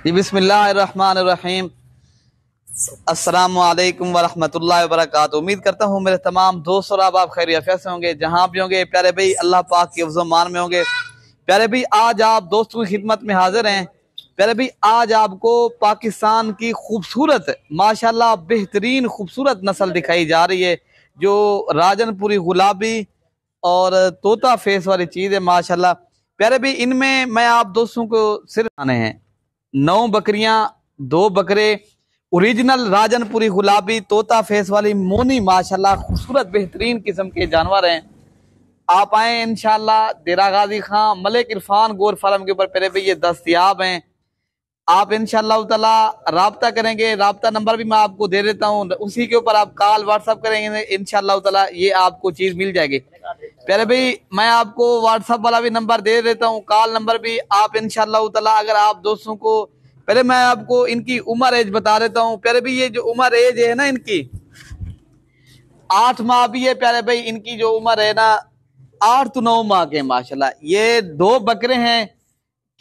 जी बिस्मिल्लाहिर्रहमानिर्रहीम। अस्सलामु अलैकुम वरहमतुल्लाहि वबरकातुहू। उम्मीद करता हूँ मेरे तमाम दोस्त और आप खैरियत से होंगे, जहाँ भी होंगे। प्यारे भाई अल्लाह पाक के मान में होंगे। प्यारे भाई आज आप दोस्तों की खिदमत में हाजिर हैं। प्यारे भाई आज आपको पाकिस्तान की खूबसूरत माशाल्लाह बेहतरीन खूबसूरत नस्ल दिखाई जा रही है, जो राजनपुरी गुलाबी और तोता फेस वाली चीज़ है माशाल्लाह। प्यारे भाई इनमें मैं आप दोस्तों को सिर्फ आने हैं 9 बकरियां, 2 बकरे, ओरिजिनल राजनपुरी गुलाबी तोता फेस वाली मोनी माशाल्लाह खूबसूरत बेहतरीन किस्म के जानवर हैं। आप आए इंशाल्लाह। देरा गाजी खां मलिक इरफान गोर फार्म के ऊपर प्यारे भाई ये दस्तयाब हैं। आप इंशाल्लाह ताला राब्ता करेंगे, राब्ता नंबर भी मैं आपको दे देता हूँ, उसी के ऊपर आप कॉल व्हाट्सअप करेंगे इंशाल्लाह ताला ये आपको चीज मिल जाएगी। प्यारे भाई मैं आपको व्हाट्सअप वाला भी नंबर दे देता हूँ, कॉल नंबर भी। आप इंशाल्लाह ताला अगर आप दोस्तों को पहले मैं आपको इनकी उम्र एज बता देता हूँ। प्यारे भाई ये जो उम्र एज है ना इनकी 8 माह भी है। प्यारे भाई इनकी जो उम्र है ना 8 to 9 माह के माशाल्लाह। ये 2 बकरे हैं।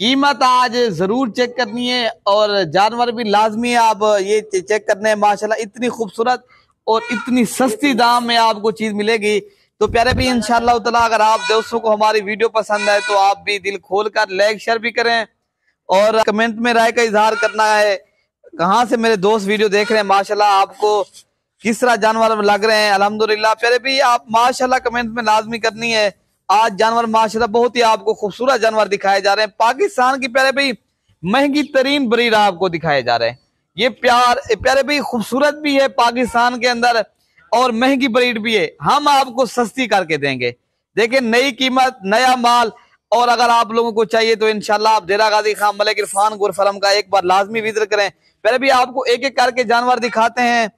कीमत आज जरूर चेक करनी है और जानवर भी लाजमी है आप ये चेक करने हैं माशाल्लाह। इतनी खूबसूरत और इतनी सस्ती दाम में आपको चीज मिलेगी। तो प्यारे भी इंशाल्लाह ताला अगर आप दोस्तों को हमारी वीडियो पसंद आए तो आप भी दिल खोल कर लाइक शेयर भी करें और कमेंट में राय का इजहार करना है। कहाँ से मेरे दोस्त वीडियो देख रहे हैं माशाल्लाह, आपको किस तरह जानवर लग रहे हैं अल्हम्दुलिल्लाह। प्यारे भी आप माशाल्लाह कमेंट में लाजमी करनी है। आज जानवर माशाल्लाह बहुत ही आपको खूबसूरत जानवर दिखाए जा रहे हैं। पाकिस्तान की प्यारे भाई महंगी तरीन ब्रीड आपको दिखाए जा रहे हैं। ये प्यारे भाई खूबसूरत भी है पाकिस्तान के अंदर और महंगी ब्रीड भी है। हम आपको सस्ती करके देंगे। देखिए नई कीमत नया माल। और अगर आप लोगों को चाहिए तो इंशाल्लाह आप देरा गाजी खां मलिक इरफान गोर फार्म का एक बार लाजमी विजिट करें। प्यारे भाई आपको एक एक करके जानवर दिखाते हैं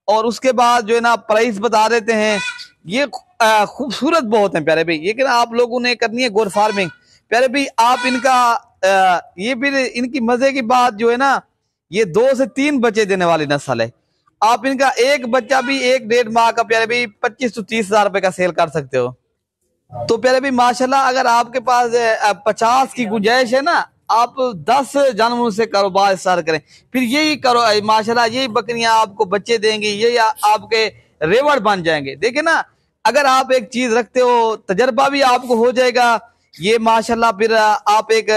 और उसके बाद जो है ना प्राइस बता देते हैं। ये खूबसूरत बहुत है प्यारे भाई, लेकिन आप लोगों ने करनी है गोर फार्मिंग। प्यारे भाई आप इनका ये भी इनकी मजे की बात जो है ना, ये 2 से 3 बच्चे देने वाली नस्ल है। आप इनका एक बच्चा भी 1-1.5 माह का प्यारे भाई 25 to 30 हजार रुपए का सेल कर सकते हो। तो प्यारे भाई माशाल्लाह अगर आपके पास 50 की गुंजाइश है ना, आप 10 जानवरों से कारोबार स्टार्ट करें। फिर यही करो माशाल्लाह, यही बकरियां आपको बच्चे देंगी, यही आपके रेवड़ बन जाएंगे। देखिए ना अगर आप एक चीज रखते हो तजर्बा भी आपको हो जाएगा। ये माशाल्लाह फिर आप एक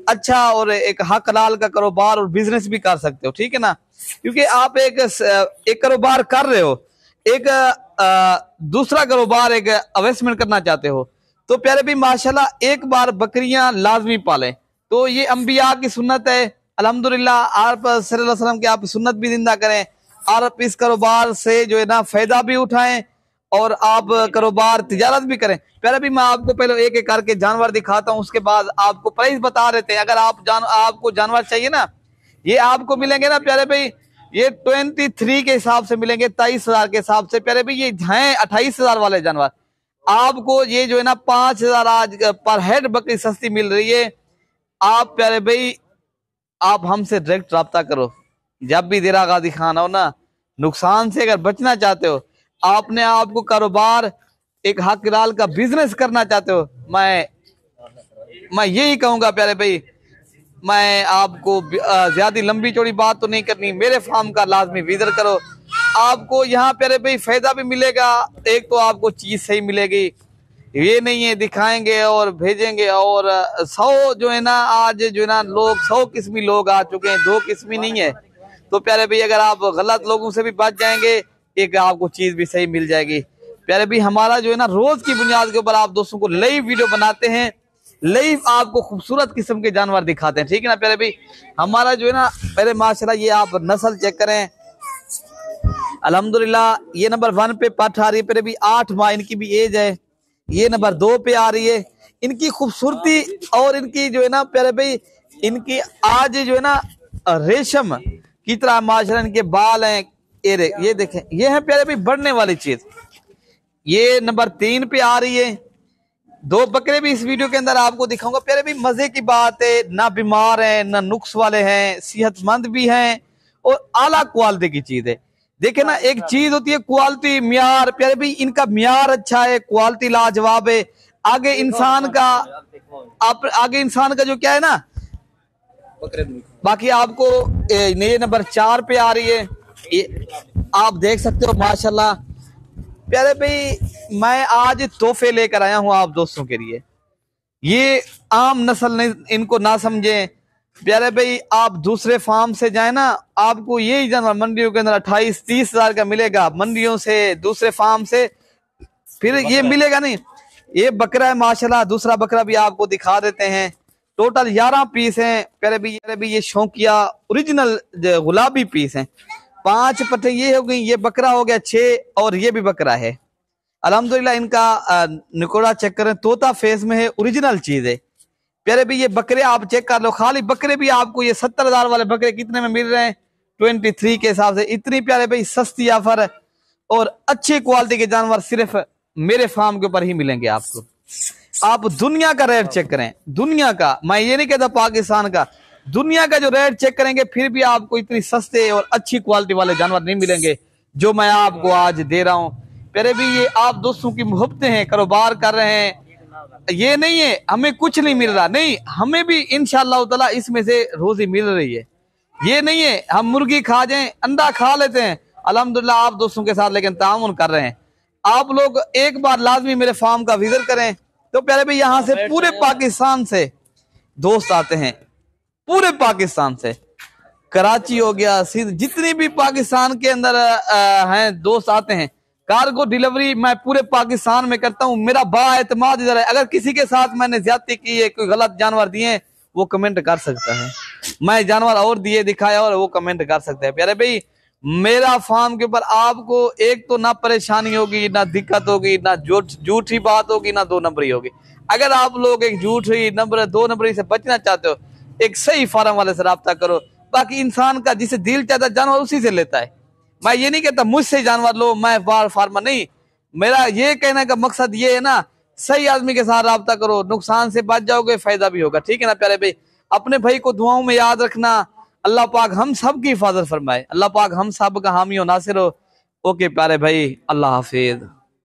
अच्छा और एक हक हलाल का कारोबार और बिजनेस भी कर सकते हो, ठीक है ना। क्योंकि आप एक कारोबार कर रहे हो, एक दूसरा कारोबार एक इन्वेस्टमेंट करना चाहते हो। तो प्यारे भी माशाल्लाह एक बार बकरियां लाजमी पालें। तो ये अंबिया की सुन्नत है अल्हम्दुलिल्लाह। आप सल्लल्लाहु अलैहि वसल्लम की आप सुन्नत भी जिंदा करें और आप इस कारोबार से जो है ना फायदा भी उठाएं और आप कारोबार तिजारत भी करें। पहले भी मैं आपको पहले एक एक करके जानवर दिखाता हूँ, उसके बाद आपको प्राइस बता देते हैं। अगर आपको जानवर चाहिए ना, ये आपको मिलेंगे ना प्यारे भाई, ये 23 के हिसाब से मिलेंगे, 23 हजार के हिसाब से। प्यारे भाई ये हैं 28 हजार वाले जानवर। आपको ये जो है ना 5 हजार आज पर हेड बकरी सस्ती मिल रही है। आप प्यारे भाई आप हमसे डायरेक्ट रब्ता करो। जब भी देरा गाजी खान हो ना, नुकसान से अगर बचना चाहते हो, आपने आपको कारोबार एक हक हलाल का बिजनेस करना चाहते हो, मैं यही कहूंगा प्यारे भाई, मैं आपको ज्यादा लंबी चौड़ी बात तो नहीं करनी, मेरे फार्म का लाजमी विजिट करो। आपको यहाँ प्यारे भाई फायदा भी मिलेगा, एक तो आपको चीज सही मिलेगी। ये नहीं है दिखाएंगे और भेजेंगे और 100 जो है ना आज जो है ना लोग 100 किस्मी लोग आ चुके हैं, 2 किस्मी नहीं है। तो प्यारे भाई अगर आप गलत लोगों से भी बच जाएंगे, एक आपको चीज भी सही मिल जाएगी। प्यारे भाई हमारा जो है ना रोज की बुनियाद के ऊपर आप दोस्तों को लाइव वीडियो बनाते हैं, लाइव आपको खूबसूरत किस्म के जानवर दिखाते हैं, ठीक है ना प्यारे भाई। हमारा जो है ना पहले माशाल्लाह ये आप नस्ल चेक करें अल्हम्दुलिल्लाह। ये नंबर 1 पे पठ आ रही है प्यारे भाई, 8 माह इनकी भी एज है। ये नंबर 2 पे आ रही है। इनकी खूबसूरती और इनकी जो है ना प्यारे भाई इनकी आज जो है ना रेशम की तरह माशाल्लाह इनके बाल हैं। ये देखें, ये है प्यारे भाई बढ़ने वाली चीज। ये नंबर 3 पे आ रही है। 2 बकरे भी इस वीडियो के अंदर आपको दिखाऊंगा। प्यारे भाई मजे की बात है, ना बीमार है ना नुक्स वाले हैं, सेहतमंद भी हैं और आला क्वालिटी की चीज है। देखे ना एक चीज होती है क्वालिटी म्यार, प्यारे भाई इनका म्यार अच्छा है, क्वालिटी लाजवाब है। आगे इंसान का जो क्या है ना बाकी आपको ये नंबर 4 पे आ रही है, ये आप देख सकते हो माशाल्लाह। प्यारे भाई मैं आज तोहफे लेकर आया हूं आप दोस्तों के लिए। ये आम नस्ल नहीं, इनको ना समझें प्यारे भाई। आप दूसरे फार्म से जाए ना, आपको यही जानवर मंडियों के अंदर 28-30 हजार का मिलेगा, मंडियों से दूसरे फार्म से फिर ये मिलेगा नहीं। ये बकरा है माशाल्लाह। दूसरा बकरा भी आपको दिखा देते हैं। टोटल 11 पीस हैं प्यारे भाई। ये शौकिया ओरिजिनल गुलाबी पीस हैं। 5 पट्टे ये हो गई, ये बकरा हो गया 6 और ये भी बकरा है अल्हम्दुलिल्लाह। इनका निकोड़ा चेक करें, तोता फेस में है, ओरिजिनल चीज है प्यारे भाई। ये बकरे आप चेक कर लो, खाली बकरे भी आपको ये 70,000 वाले बकरे कितने में मिल रहे हैं 23 के हिसाब से। इतनी प्यारे भाई सस्ती ऑफर और अच्छी क्वालिटी के जानवर सिर्फ मेरे फार्म के ऊपर ही मिलेंगे आपको। आप दुनिया का रेट चेक करें, दुनिया का, मैं ये नहीं कहता पाकिस्तान का, दुनिया का जो रेट चेक करेंगे फिर भी आपको इतनी सस्ते और अच्छी क्वालिटी वाले जानवर नहीं मिलेंगे जो मैं आपको आज दे रहा हूं प्यारे भी। ये आप दोस्तों की मोहब्बतें हैं, कारोबार कर रहे हैं, ये नहीं है हमें कुछ नहीं मिल रहा, नहीं, हमें भी इंशाअल्लाह ताला इसमें से रोजी मिल रही है। ये नहीं है हम मुर्गी खा जाएं, अंडा खा लेते हैं, अल्हम्दुलिल्लाह आप दोस्तों के साथ लेकिन ताउन कर रहे हैं। आप लोग एक बार लाजमी मेरे फार्म का विजिट करें तो प्यारे भाई यहाँ से पूरे पाकिस्तान से दोस्त आते हैं, पूरे पाकिस्तान से, कराची हो गया, सिंध, जितनी भी पाकिस्तान के अंदर हैं दोस्त आते हैं। कार्गो डिलीवरी मैं पूरे पाकिस्तान में करता हूँ। मेरा बाएतमाद इधर है। अगर किसी के साथ मैंने ज्यादती की है, कोई गलत जानवर दिए, वो कमेंट कर सकता है। मैं जानवर और दिए दिखाया और वो कमेंट कर सकते हैं प्यारे भाई। मेरा फार्म के ऊपर आपको एक तो ना परेशानी होगी, ना दिक्कत होगी, ना झूठी बात होगी, ना 2 नंबरी होगी। अगर आप लोग एक झूठी नंबर 2 नंबरी से बचना चाहते हो, एक सही फार्म वाले से रब्ता करो। बाकी इंसान का जिसे दिल चाहता है जानवर उसी से लेता है। मैं ये नहीं कहता मुझसे जानवर लो, मैं बार फार्मर नहीं। मेरा ये कहने का मकसद ये है ना, सही आदमी के साथ रब्ता करो, नुकसान से बच जाओगे, फायदा भी होगा। ठीक है ना प्यारे भाई। अपने भाई को दुआओं में याद रखना। अल्लाह पाक हम सब की हिफाजत फरमाए, अल्लाह पाक हम सब का हामी और नासिर हो। ओके प्यारे भाई, अल्लाह हाफिज।